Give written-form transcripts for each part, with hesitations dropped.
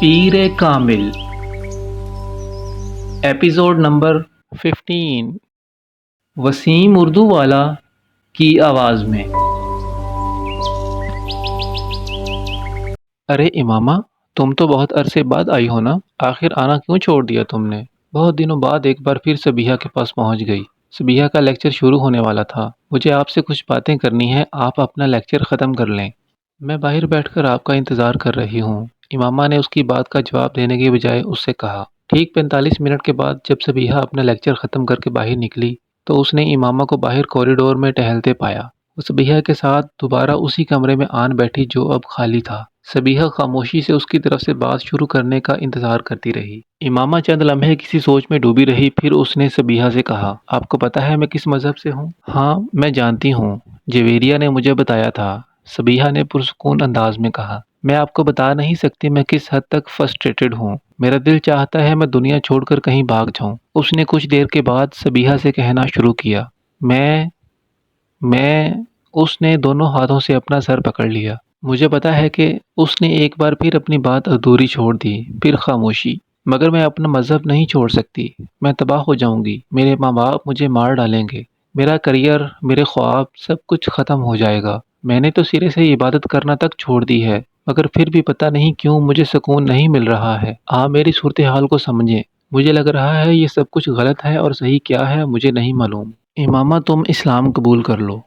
Peer Kamil episode number 15 Wasim Urdu والا کی آواز میں۔ ارے امامہ، تم تو بہت عرصے بعد آئی ہو نا؟ آخر آنا کیوں چھوڑ دیا تم نے؟ بہت دنوں بعد ایک بار پھر سبیحہ کے پاس پہنچ گئی۔ سبیحہ کا لیکچر شروع ہونے والا تھا۔ مجھے آپ سے کچھ باتیں کرنی ہے، آپ اپنا لیکچر ختم کر لیں۔ میں باہر بیٹھ کر آپ کا انتظار کر رہی ہوں، امامہ نے اس کی بات کا جواب دینے کے بجائے اس سے کہا۔ ٹھیک 45 منٹ کے بعد جب سبیحہ اپنا لیکچر ختم کر کے باہر نکلی تو اس نے امامہ کو باہر کوریڈور میں ٹہلتے پایا۔ وہ سبیحہ کے ساتھ دوبارہ اسی کمرے میں آن بیٹھی جو اب خالی تھا۔ سبیحہ خاموشی سے اس کی طرف سے بات شروع کرنے کا انتظار کرتی رہی۔ امامہ چند لمحے کسی سوچ میں ڈوبی رہی، پھر اس نے سبیحہ سے کہا، آپ کو پتہ ہے میں کس مذہب سے ہوں؟ ہاں میں جانتی ہوں، جویریہ نے مجھے بتایا تھا، سبیحہ نے پرسکون انداز میں کہا۔ میں آپ کو بتا نہیں سکتی میں کس حد تک فرسٹریٹڈ ہوں۔ میرا دل چاہتا ہے میں دنیا چھوڑ کر کہیں بھاگ جاؤں۔ اس نے کچھ دیر کے بعد سبیحہ سے کہنا شروع کیا۔ میں اس نے دونوں ہاتھوں سے اپنا سر پکڑ لیا۔ مجھے پتا ہے کہ اس نے ایک بار پھر اپنی بات ادھوری چھوڑ دی، پھر خاموشی۔ مگر میں اپنا مذہب نہیں چھوڑ سکتی، میں تباہ ہو جاؤں گی، میرے ماں باپ مجھے مار ڈالیں گے، میرا کریئر، میرے خواب، سب کچھ ختم ہو جائے گا۔ میں نے تو سرے سے عبادت کرنا تک چھوڑ دی ہے، مگر پھر بھی پتہ نہیں کیوں مجھے سکون نہیں مل رہا ہے۔ آپ میری صورتحال کو سمجھیں، مجھے لگ رہا ہے یہ سب کچھ غلط ہے اور صحیح کیا ہے مجھے نہیں معلوم۔ امامہ تم اسلام قبول کر لو۔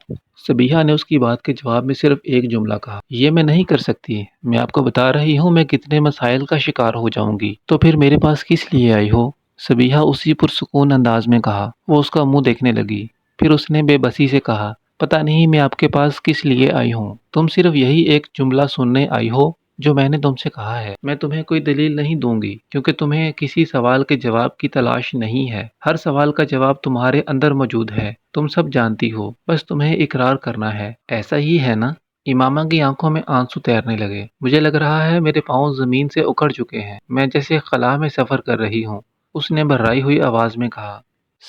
سبیحہ نے اس کی بات کے جواب میں صرف ایک جملہ کہا، یہ میں نہیں کر سکتی، میں آپ کو بتا رہی ہوں میں کتنے مسائل کا شکار ہو جاؤں گی۔ تو پھر میرے پاس کس لیے آئی ہو؟ سبیحہ اسی پرسکون انداز میں کہا۔ وہ اس کا منہ دیکھنے لگی، پھر اس نے بے بسی سے کہا، پتہ نہیں میں آپ کے پاس کس لیے آئی ہوں، تم صرف یہی ایک جملہ سننے آئی ہو جو میں نے تم سے کہا ہے۔ میں تمہیں کوئی دلیل نہیں دوں گی کیونکہ تمہیں کسی سوال کے جواب کی تلاش نہیں ہے، ہر سوال کا جواب تمہارے اندر موجود ہے، تم سب جانتی ہو، بس تمہیں اقرار کرنا ہے، ایسا ہی ہے نا؟ امامہ کی آنکھوں میں آنسو تیرنے لگے۔ مجھے لگ رہا ہے میرے پاؤں زمین سے اکھڑ چکے ہیں، میں جیسے خلا میں سفر کر رہی ہوں، اس نے بھرائی ہوئی آواز میں کہا۔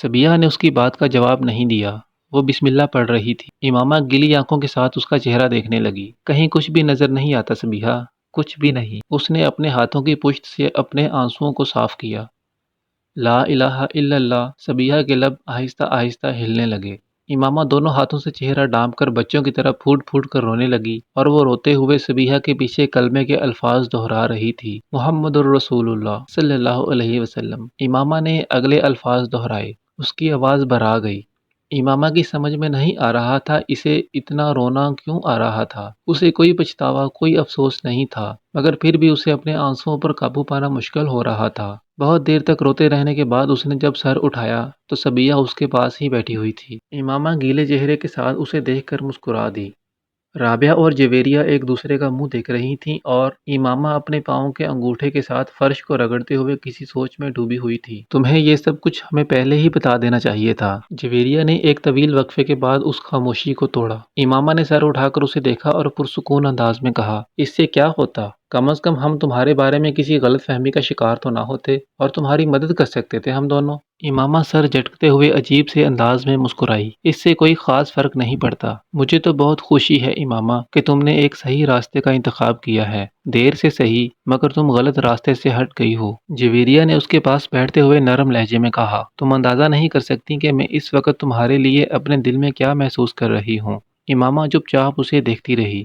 سبیحہ نے اس کی بات کا جواب نہیں دیا، وہ بسم اللہ پڑھ رہی تھی۔ امامہ گلی آنکھوں کے ساتھ اس کا چہرہ دیکھنے لگی۔ کہیں کچھ بھی نظر نہیں آتا سبیحہ، کچھ بھی نہیں۔ اس نے اپنے ہاتھوں کی پشت سے اپنے آنسوؤں کو صاف کیا۔ لا الہ الا اللہ، سبیحہ کے لب آہستہ آہستہ ہلنے لگے۔ امامہ دونوں ہاتھوں سے چہرہ ڈانپ کر بچوں کی طرح پھوٹ پھوٹ کر رونے لگی اور وہ روتے ہوئے سبیحہ کے پیچھے کلمے کے الفاظ دہرا رہی تھی، محمد الرسول اللہ صلی اللہ علیہ وسلم۔ امامہ نے اگلے الفاظ دہرائے، اس کی آواز بھرا گئی۔ امامہ کی سمجھ میں نہیں آ رہا تھا اسے اتنا رونا کیوں آ رہا تھا۔ اسے کوئی پچھتاوا، کوئی افسوس نہیں تھا، مگر پھر بھی اسے اپنے آنسوؤں پر قابو پانا مشکل ہو رہا تھا۔ بہت دیر تک روتے رہنے کے بعد اس نے جب سر اٹھایا تو سبیحہ اس کے پاس ہی بیٹھی ہوئی تھی۔ امامہ گیلے چہرے کے ساتھ اسے دیکھ کر مسکرا دی۔ رابعہ اور جویریہ ایک دوسرے کا منہ دیکھ رہی تھیں اور امامہ اپنے پاؤں کے انگوٹھے کے ساتھ فرش کو رگڑتے ہوئے کسی سوچ میں ڈوبی ہوئی تھی۔ تمہیں یہ سب کچھ ہمیں پہلے ہی بتا دینا چاہیے تھا، جویریہ نے ایک طویل وقفے کے بعد اس خاموشی کو توڑا۔ امامہ نے سر اٹھا کر اسے دیکھا اور پرسکون انداز میں کہا، اس سے کیا ہوتا؟ کم از کم ہم تمہارے بارے میں کسی غلط فہمی کا شکار تو نہ ہوتے اور تمہاری مدد کر سکتے تھے ہم دونوں۔ امامہ سر جھٹکتے ہوئے عجیب سے انداز میں مسکرائی۔ اس سے کوئی خاص فرق نہیں پڑتا۔ مجھے تو بہت خوشی ہے امامہ کہ تم نے ایک صحیح راستے کا انتخاب کیا ہے، دیر سے صحیح، مگر تم غلط راستے سے ہٹ گئی ہو۔ جویریہ نے اس کے پاس بیٹھتے ہوئے نرم لہجے میں کہا، تم اندازہ نہیں کر سکتی کہ میں اس وقت تمہارے لیے اپنے دل میں کیا محسوس کر رہی ہوں۔ امامہ چپ چاپ اسے دیکھتی رہی۔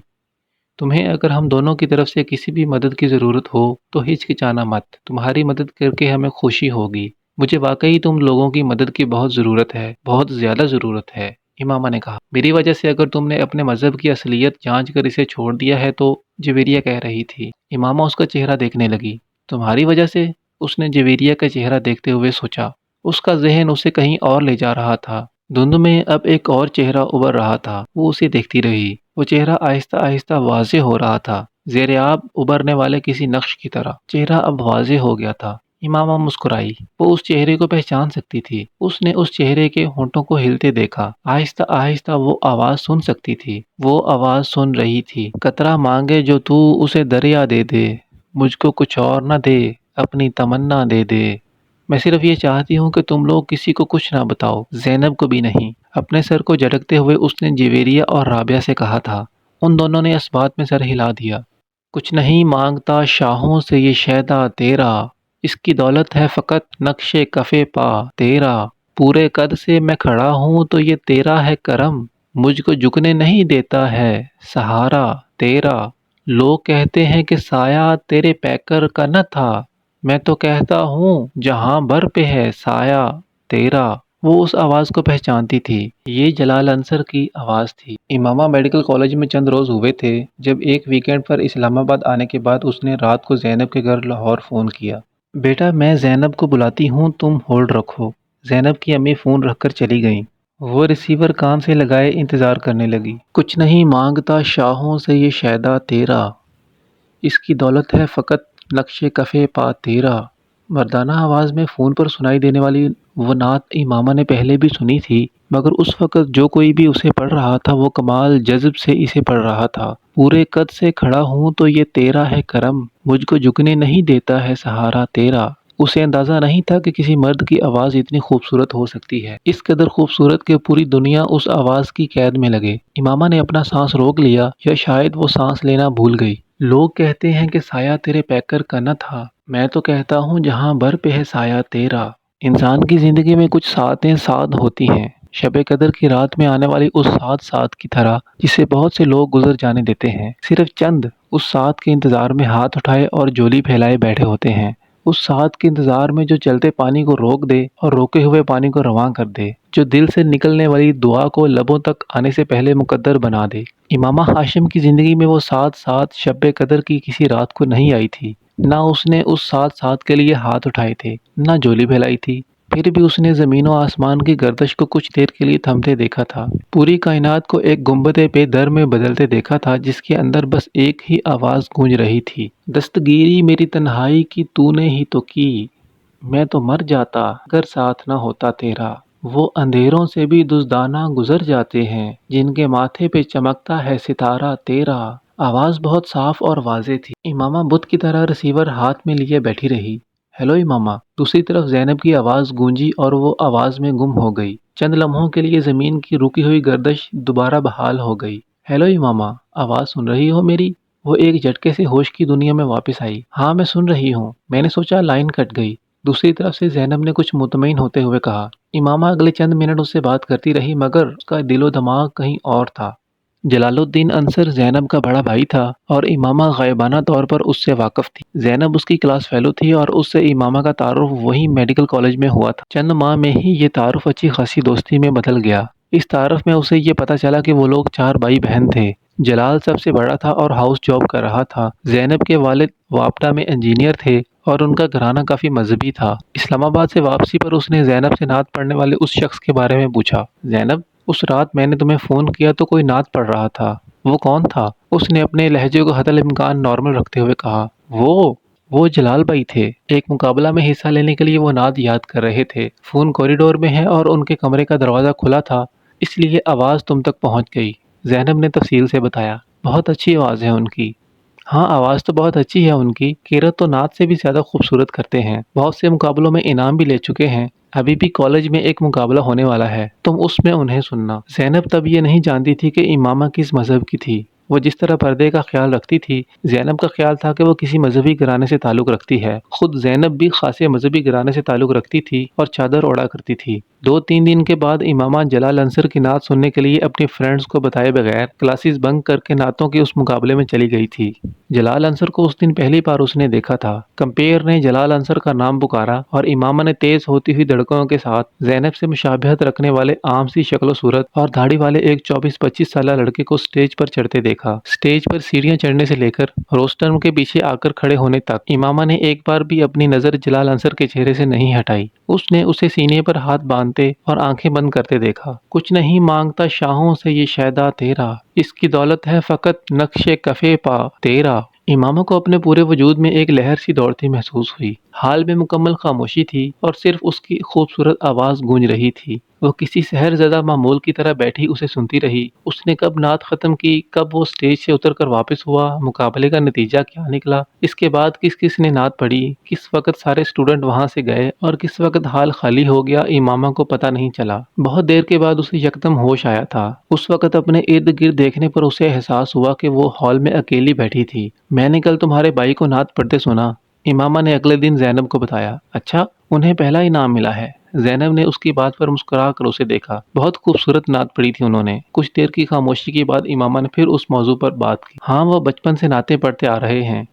تمہیں اگر ہم دونوں کی طرف سے کسی بھی مدد کی ضرورت ہو تو ہچکچانا مت، تمہاری مدد کر کے ہمیں خوشی ہوگی۔ مجھے واقعی تم لوگوں کی مدد کی بہت ضرورت ہے، بہت زیادہ ضرورت ہے، امامہ نے کہا۔ میری وجہ سے اگر تم نے اپنے مذہب کی اصلیت جانچ کر اسے چھوڑ دیا ہے تو، جویریہ کہہ رہی تھی۔ امامہ اس کا چہرہ دیکھنے لگی۔ تمہاری وجہ سے؟ اس نے جویریہ کا چہرہ دیکھتے ہوئے سوچا۔ اس کا ذہن اسے کہیں اور لے جا رہا تھا۔ دھند میں اب ایک اور چہرہ ابھر رہا تھا، وہ اسے دیکھتی رہی۔ وہ چہرہ آہستہ آہستہ واضح ہو رہا تھا، زیر آب ابھرنے والے کسی نقش کی طرح۔ چہرہ اب واضح ہو گیا تھا۔ امامہ مسکرائی، وہ اس چہرے کو پہچان سکتی تھی۔ اس نے اس چہرے کے ہونٹوں کو ہلتے دیکھا۔ آہستہ آہستہ وہ آواز سن سکتی تھی، وہ آواز سن رہی تھی، قطرہ مانگے جو تو اسے دریا دے دے، مجھ کو کچھ اور نہ دے، اپنی تمنا دے دے، میں صرف یہ چاہتی ہوں کہ تم لوگ کسی کو کچھ نہ بتاؤ، زینب کو بھی نہیں۔ اپنے سر کو جھٹکتے ہوئے اس نے جویریہ اور رابعہ سے کہا تھا۔ ان دونوں نے اس بات میں سر ہلا دیا۔ کچھ نہیں مانگتا شاہوں سے یہ شیدا تیرا، اس کی دولت ہے فقط نقش کفے پا تیرا، پورے قد سے میں کھڑا ہوں تو یہ تیرا ہے کرم، مجھ کو جھکنے نہیں دیتا ہے سہارا تیرا۔ لوگ کہتے ہیں کہ سایہ تیرے پیکر کا نہ تھا، میں تو کہتا ہوں جہاں بر پہ ہے سایہ تیرا۔ وہ اس آواز کو پہچانتی تھی، یہ جلال انصر کی آواز تھی۔ امامہ میڈیکل کالج میں چند روز ہوئے تھے جب ایک ویکینڈ پر اسلام آباد آنے کے بعد اس نے رات کو زینب کے گھر لاہور فون کیا۔ بیٹا میں زینب کو بلاتی ہوں، تم ہولڈ رکھو۔ زینب کی امی فون رکھ کر چلی گئیں۔ وہ ریسیور کان سے لگائے انتظار کرنے لگی۔ کچھ نہیں مانگتا شاہوں سے یہ شیدا تیرا، اس کی دولت ہے فقط نقش کفے پا تیرا۔ مردانہ آواز میں فون پر سنائی دینے والی وہ نعت امامہ نے پہلے بھی سنی تھی، مگر اس وقت جو کوئی بھی اسے پڑھ رہا تھا وہ کمال جذب سے اسے پڑھ رہا تھا۔ پورے قد سے کھڑا ہوں تو یہ تیرا ہے کرم، مجھ کو جھکنے نہیں دیتا ہے سہارا تیرا۔ اسے اندازہ نہیں تھا کہ کسی مرد کی آواز اتنی خوبصورت ہو سکتی ہے، اس قدر خوبصورت کہ پوری دنیا اس آواز کی قید میں لگے۔ امامہ نے اپنا سانس روک لیا، یا شاید وہ سانس لینا بھول گئی۔ لوگ کہتے ہیں کہ سایہ تیرے پیکر کا نہ تھا، میں تو کہتا ہوں جہاں بر پہ ہے سایہ تیرا۔ انسان کی زندگی میں کچھ ساتیں ساتھ ہوتی ہیں، شب قدر کی رات میں آنے والی اس ساتھ کی طرح جسے بہت سے لوگ گزر جانے دیتے ہیں، صرف چند اس ساتھ کے انتظار میں ہاتھ اٹھائے اور جولی پھیلائے بیٹھے ہوتے ہیں، اس ساتھ کے انتظار میں جو چلتے پانی کو روک دے اور روکے ہوئے پانی کو رواں کر دے، جو دل سے نکلنے والی دعا کو لبوں تک آنے سے پہلے مقدر بنا دے۔ امامہ ہاشم کی زندگی میں وہ ساتھ شب قدر کی کسی رات کو نہیں آئی تھی، نہ اس نے اس ساتھ کے لیے ہاتھ اٹھائے تھے، نہ جولی پھیلائی تھی، پھر بھی اس نے زمین و آسمان کی گردش کو کچھ دیر کے لیے تھمتے دیکھا تھا، پوری کائنات کو ایک گنبد پہ در میں بدلتے دیکھا تھا جس کے اندر بس ایک ہی آواز گونج رہی تھی، دستگیری میری تنہائی کی تو نے ہی تو کی، میں تو مر جاتا اگر ساتھ نہ ہوتا تیرا۔ وہ اندھیروں سے بھی دزدانہ گزر جاتے ہیں جن کے ماتھے پہ چمکتا ہے ستارہ تیرا۔ آواز بہت صاف اور واضح تھی۔ امامہ بت کی طرح ریسیور ہاتھ میں لیے بیٹھی رہی۔ ہیلو امامہ۔ دوسری طرف زینب کی آواز گونجی اور وہ آواز میں گم ہو گئی۔ چند لمحوں کے لیے زمین کی رکی ہوئی گردش دوبارہ بحال ہو گئی۔ ہیلو امامہ، آواز سن رہی ہو میری؟ وہ ایک جھٹکے سے ہوش کی دنیا میں واپس آئی۔ ہاں میں سن رہی ہوں، میں نے سوچا لائن کٹ گئی۔ دوسری طرف سے زینب نے کچھ مطمئن ہوتے ہوئے کہا۔ امامہ اگلے چند منٹ اس سے بات کرتی رہی مگر اس کا دل و دماغ کہیں اور تھا۔ جلال الدین انصر زینب کا بڑا بھائی تھا اور امامہ غائبانہ طور پر اس سے واقف تھی۔ زینب اس کی کلاس فیلو تھی اور اس سے امامہ کا تعارف وہی میڈیکل کالج میں ہوا تھا۔ چند ماہ میں ہی یہ تعارف اچھی خاصی دوستی میں بدل گیا۔ اس تعارف میں اسے یہ پتہ چلا کہ وہ لوگ 4 بھائی بہن تھے۔ جلال سب سے بڑا تھا اور ہاؤس جاب کر رہا تھا۔ زینب کے والد وابڈا میں انجینئر تھے اور ان کا گھرانہ کافی مذہبی تھا۔ اسلام آباد سے واپسی پر اس نے زینب سے نعت پڑھنے والے اس شخص کے بارے میں پوچھا۔ زینب، اس رات میں نے تمہیں فون کیا تو کوئی نعت پڑھ رہا تھا، وہ کون تھا؟ اس نے اپنے لہجے کو حتی الامکان نارمل رکھتے ہوئے کہا۔ وہ جلال بھائی تھے، ایک مقابلہ میں حصہ لینے کے لیے وہ نعت یاد کر رہے تھے۔ فون کوریڈور میں ہے اور ان کے کمرے کا دروازہ کھلا تھا، اس لیے آواز تم تک پہنچ گئی، زینب نے تفصیل سے بتایا۔ بہت اچھی آواز ہے ان کی۔ ہاں آواز تو بہت اچھی ہے ان کی، قیرت تو نعت سے بھی زیادہ خوبصورت کرتے ہیں، بہت سے مقابلوں میں انعام بھی لے چکے ہیں، ابھی بھی کالج میں ایک مقابلہ ہونے والا ہے، تم اس میں انہیں سننا۔ زینب تب یہ نہیں جانتی تھی کہ امامہ کس مذہب کی تھی۔ وہ جس طرح پردے کا خیال رکھتی تھی، زینب کا خیال تھا کہ وہ کسی مذہبی گھرانے سے تعلق رکھتی ہے۔ خود زینب بھی خاصے مذہبی گھرانے سے تعلق رکھتی تھی اور چادر اوڑھا کرتی تھی۔ 2-3 دن کے بعد امامہ جلال انصر کی نعت سننے کے لیے اپنی فرینڈز کو بتائے بغیر کلاسز بنک کر کے نعتوں کے اس مقابلے میں چلی گئی تھی۔ جلال انصر کو اس دن پہلی بار اس نے دیکھا تھا۔ کمپیئر نے جلال انصر کا نام پکارا اور امامہ نے تیز ہوتی ہوئی دھڑکنوں کے ساتھ زینب سے مشابہت رکھنے والے عام سی شکل و صورت اور داڑھی والے ایک 24-25 سالہ لڑکے کو سٹیج پر چڑھتے دیکھا۔ سٹیج پر سیڑھیاں چڑھنے سے لے کر روسٹرم کے پیچھے آ کر کھڑے ہونے تک امامہ نے ایک بار بھی اپنی نظر جلال انصر کے چہرے سے نہیں ہٹائی۔ اس نے اسے سینے پر ہاتھ باندھتے اور آنکھیں بند کرتے دیکھا۔ کچھ نہیں مانگتا شاہوں سے یہ شیدا تیرا، اس کی دولت ہے فقط نقش کفے پا تیرا۔ امامہ کو اپنے پورے وجود میں ایک لہر سی دوڑتی محسوس ہوئی۔ حال میں مکمل خاموشی تھی اور صرف اس کی خوبصورت آواز گونج رہی تھی۔ وہ کسی سحر زدہ معمول کی طرح بیٹھی اسے سنتی رہی۔ اس نے کب نعت ختم کی، کب وہ اسٹیج سے اتر کر واپس ہوا، مقابلے کا نتیجہ کیا نکلا، اس کے بعد کس کس نے نعت پڑھی، کس وقت سارے اسٹوڈنٹ وہاں سے گئے اور کس وقت ہال خالی ہو گیا، امامہ کو پتہ نہیں چلا۔ بہت دیر کے بعد اسے یکدم ہوش آیا تھا۔ اس وقت اپنے ارد گرد دیکھنے پر اسے احساس ہوا کہ وہ ہال میں اکیلی بیٹھی تھی۔ میں نے کل تمہارے بھائی کو نعت پڑھتے سنا، امامہ نے اگلے دن زینب کو بتایا۔ اچھا، انہیں پہلا انعام ملا ہے؟ زینب نے اس کی بات پر مسکرا کر اسے دیکھا۔ بہت خوبصورت نعت پڑھی تھی انہوں نے۔ کچھ دیر کی خاموشی کے بعد امامہ نے پھر اس موضوع پر بات کی۔ ہاں، وہ بچپن سے نعتیں پڑھتے آ رہے ہیں،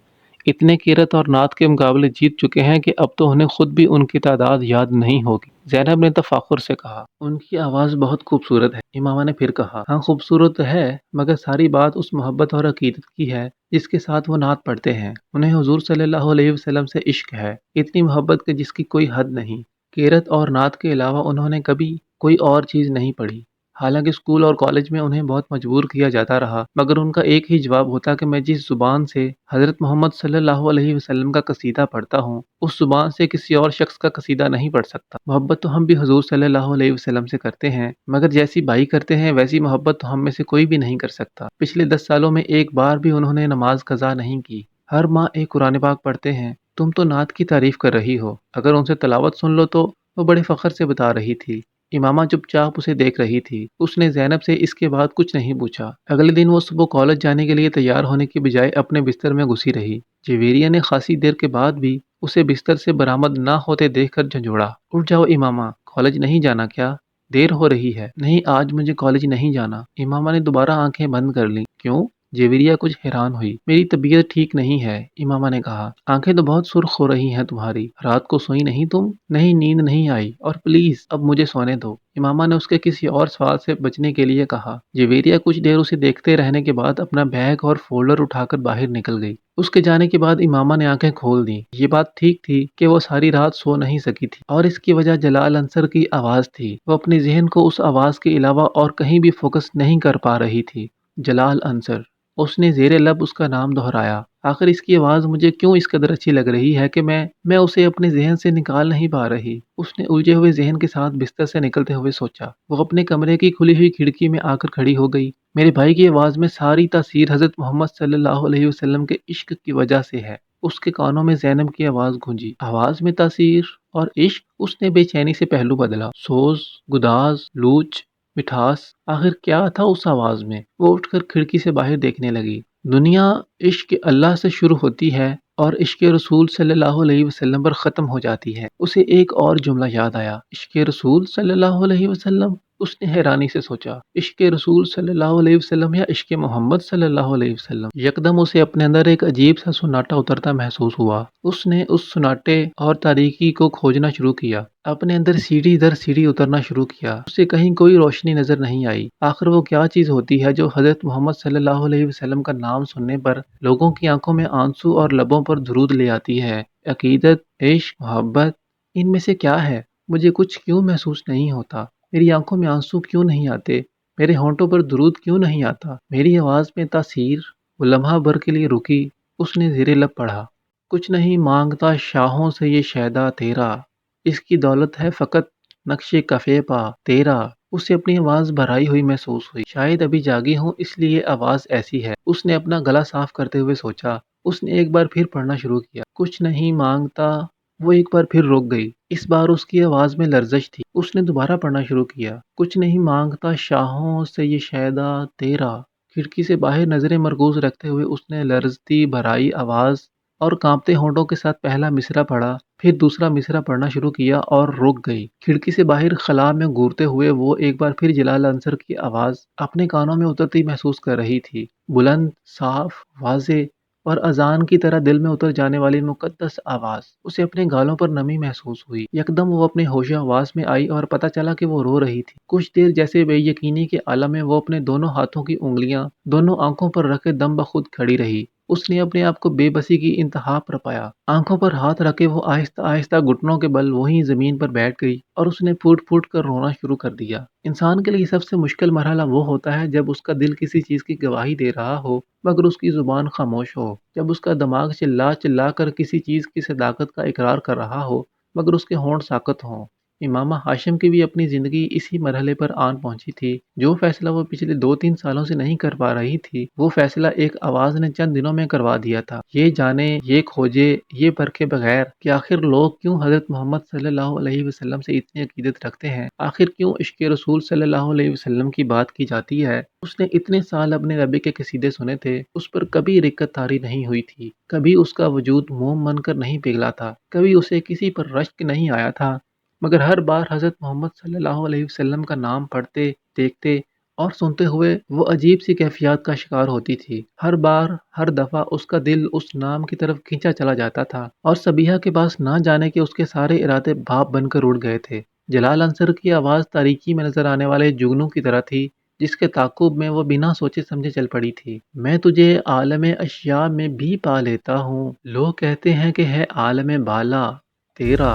اتنے قیرت اور نعت کے مقابلے جیت چکے ہیں کہ اب تو انہیں خود بھی ان کی تعداد یاد نہیں ہوگی، زینب نے تفاخر سے کہا۔ ان کی آواز بہت خوبصورت ہے، امامہ نے پھر کہا۔ ہاں، خوبصورت ہے، مگر ساری بات اس محبت اور عقیدت کی ہے جس کے ساتھ وہ نعت پڑھتے ہیں۔ انہیں حضور صلی اللہ علیہ وسلم سے عشق ہے، اتنی محبت کہ جس کی کوئی حد نہیں۔ قیرت اور نعت کے علاوہ انہوں نے کبھی کوئی اور چیز نہیں پڑھی۔ حالانکہ اسکول اور کالج میں انہیں بہت مجبور کیا جاتا رہا، مگر ان کا ایک ہی جواب ہوتا کہ میں جس زبان سے حضرت محمد صلی اللہ علیہ وسلم کا قصیدہ پڑھتا ہوں، اس زبان سے کسی اور شخص کا قصیدہ نہیں پڑھ سکتا۔ محبت تو ہم بھی حضور صلی اللہ علیہ وسلم سے کرتے ہیں، مگر جیسی بھائی کرتے ہیں ویسی محبت تو ہم میں سے کوئی بھی نہیں کر سکتا۔ پچھلے 10 سالوں میں ایک بار بھی انہوں نے نماز قضا نہیں کی، ہر ماہ ایک قرآن پاک پڑھتے ہیں۔ تم تو نعت کی تعریف کر رہی ہو، اگر ان سے تلاوت سن لو تو وہ بڑے فخر سے بتا رہی تھی۔ امامہ چپ چاپ اسے دیکھ رہی تھی۔ اس نے زینب سے اس کے بعد کچھ نہیں پوچھا۔ اگلے دن وہ صبح کالج جانے کے لیے تیار ہونے کی بجائے اپنے بستر میں گھسی رہی۔ جویریہ نے خاصی دیر کے بعد بھی اسے بستر سے برآمد نہ ہوتے دیکھ کر جھنجھوڑا۔ اٹھ جاؤ امامہ، کالج نہیں جانا کیا؟ دیر ہو رہی ہے۔ نہیں، آج مجھے کالج نہیں جانا۔ امامہ نے دوبارہ آنکھیں بند کر لیں۔ کیوں؟ جویریہ کچھ حیران ہوئی۔ میری طبیعت ٹھیک نہیں ہے، امامہ نے کہا۔ آنکھیں تو بہت سرخ ہو رہی ہیں تمہاری، رات کو سوئی نہیں تم؟ نہیں، نیند نہیں آئی، اور پلیز اب مجھے سونے دو، امامہ نے اس کے کسی اور سوال سے بچنے کے لیے کہا۔ جویریہ کچھ دیر اسے دیکھتے رہنے کے بعد اپنا بیگ اور فولڈر اٹھا کر باہر نکل گئی۔ اس کے جانے کے بعد امامہ نے آنکھیں کھول دیں۔ یہ بات ٹھیک تھی کہ وہ ساری رات سو نہیں سکی تھی، اور اس کی وجہ جلال انصر کی آواز تھی۔ وہ اپنے ذہن کو اس آواز کے علاوہ اور کہیں بھی فوکس نہیں کر پا رہی تھی۔ جلال انصر، اس نے زیر لب اس کا نام دہرایا۔ آخر اس کی آواز مجھے کیوں اس قدر اچھی لگ رہی ہے کہ میں اسے اپنے ذہن سے نکال نہیں پا رہی۔ اس نے الجھے ہوئے ذہن کے ساتھ بستر سے نکلتے ہوئے سوچا۔ وہ اپنے کمرے کی کھلی ہوئی کھڑکی میں آ کر کھڑی ہو گئی۔ میرے بھائی کی آواز میں ساری تاثیر حضرت محمد صلی اللہ علیہ وسلم کے عشق کی وجہ سے ہے۔ اس کے کانوں میں زینب کی آواز گونجی۔ آواز میں تاثیر اور عشق؟ اس نے بے چینی سے پہلو بدلا۔ سوز، گداز، لوچ، مٹھاس، آخر کیا تھا اس آواز میں؟ وہ اٹھ کر کھڑکی سے باہر دیکھنے لگی۔ دنیا عشق اللہ سے شروع ہوتی ہے اور عشق رسول صلی اللہ علیہ وسلم پر ختم ہو جاتی ہے۔ اسے ایک اور جملہ یاد آیا، عشق رسول صلی اللہ علیہ وسلم؟ اس نے حیرانی سے سوچا، عشق رسول صلی اللہ علیہ وسلم یا عشق محمد صلی اللہ علیہ وسلم؟ یکدم اسے اپنے اندر ایک عجیب سا سناٹا اترتا محسوس ہوا۔ اس نے اس سناٹے اور تاریکی کو کھوجنا شروع کیا، اپنے اندر سیڑھی در سیڑھی اترنا شروع کیا۔ اسے کہیں کوئی روشنی نظر نہیں آئی۔ آخر وہ کیا چیز ہوتی ہے جو حضرت محمد صلی اللہ علیہ وسلم کا نام سننے پر لوگوں کی آنکھوں میں آنسو اور لبوں پر درود لے آتی ہے؟ عقیدت، عشق، محبت، ان میں سے کیا ہے؟ مجھے کچھ کیوں محسوس نہیں ہوتا؟ میری آنکھوں میں آنسو کیوں نہیں آتے؟ میرے ہونٹوں پر درود کیوں نہیں آتا؟ میری آواز میں تاثیر؟ وہ لمحہ بھر کے لیے رکی۔ اس نے زیر لب پڑھا، کچھ نہیں مانگتا شاہوں سے یہ شیدا تیرا، اس کی دولت ہے فقط نقش کفے پا تیرا۔ اسے اپنی آواز بھرائی ہوئی محسوس ہوئی۔ شاید ابھی جاگی ہوں اس لیے آواز ایسی ہے، اس نے اپنا گلا صاف کرتے ہوئے سوچا۔ اس نے ایک بار پھر پڑھنا شروع کیا، کچھ نہیں مانگتا۔ وہ ایک بار پھر رک گئی، اس بار اس کی آواز میں لرزش تھی۔ اس نے دوبارہ پڑھنا شروع کیا، کچھ نہیں مانگتا شاہوں سے یہ شیدا تیرا۔ کھڑکی سے باہر نظریں مرکوز رکھتے ہوئے اس نے لرزتی بھرائی آواز اور کانپتے ہونٹوں کے ساتھ پہلا مصرع پڑھا، پھر دوسرا مصرع پڑھنا شروع کیا اور رک گئی۔ کھڑکی سے باہر خلا میں گھورتے ہوئے وہ ایک بار پھر جلال انصر کی آواز اپنے کانوں میں اترتی محسوس کر رہی تھی، بلند، صاف، واضح اور اذان کی طرح دل میں اتر جانے والی مقدس آواز۔ اسے اپنے گالوں پر نمی محسوس ہوئی۔ یکدم وہ اپنے ہوش آواز میں آئی اور پتہ چلا کہ وہ رو رہی تھی۔ کچھ دیر جیسے بے یقینی کے عالم میں وہ اپنے دونوں ہاتھوں کی انگلیاں دونوں آنکھوں پر رکھے دم بخود کھڑی رہی۔ اس نے اپنے آپ کو بے بسی کی انتہا پر پایا۔ آنکھوں پر ہاتھ رکھے وہ آہستہ آہستہ گھٹنوں کے بل وہیں زمین پر بیٹھ گئی اور اس نے پھوٹ پھوٹ کر رونا شروع کر دیا۔ انسان کے لیے سب سے مشکل مرحلہ وہ ہوتا ہے جب اس کا دل کسی چیز کی گواہی دے رہا ہو مگر اس کی زبان خاموش ہو، جب اس کا دماغ چلا چلا کر کسی چیز کی صداقت کا اقرار کر رہا ہو مگر اس کے ہونٹ ساکت ہوں۔ امامہ ہاشم کی بھی اپنی زندگی اسی مرحلے پر آن پہنچی تھی۔ جو فیصلہ وہ پچھلے 2-3 سالوں سے نہیں کر پا رہی تھی، وہ فیصلہ ایک آواز نے چند دنوں میں کروا دیا تھا۔ یہ جانے، یہ کھوجے، یہ پرکھے بغیر کہ آخر لوگ کیوں حضرت محمد صلی اللہ علیہ وسلم سے اتنی عقیدت رکھتے ہیں، آخر کیوں عشق رسول صلی اللہ علیہ وسلم کی بات کی جاتی ہے۔ اس نے اتنے سال اپنے ربی کے قصیدے سنے تھے، اس پر کبھی رکت تاری نہیں ہوئی تھی، کبھی اس کا وجود موم من کر نہیں پگھلا تھا، کبھی اسے کسی پر رشک نہیں آیا تھا، مگر ہر بار حضرت محمد صلی اللہ علیہ وسلم کا نام پڑھتے، دیکھتے اور سنتے ہوئے وہ عجیب سی کیفیات کا شکار ہوتی تھی۔ ہر بار، ہر دفعہ اس کا دل اس نام کی طرف کھینچا چلا جاتا تھا، اور صبیحہ کے پاس نہ جانے کے اس کے سارے ارادے بھاپ بن کر اڑ گئے تھے۔ جلال انصر کی آواز تاریکی میں نظر آنے والے جگنو کی طرح تھی، جس کے تعاقب میں وہ بنا سوچے سمجھے چل پڑی تھی۔ میں تجھے عالم اشیاء میں بھی پا لیتا ہوں، لوگ کہتے ہیں کہ ہے عالم بالا تیرا۔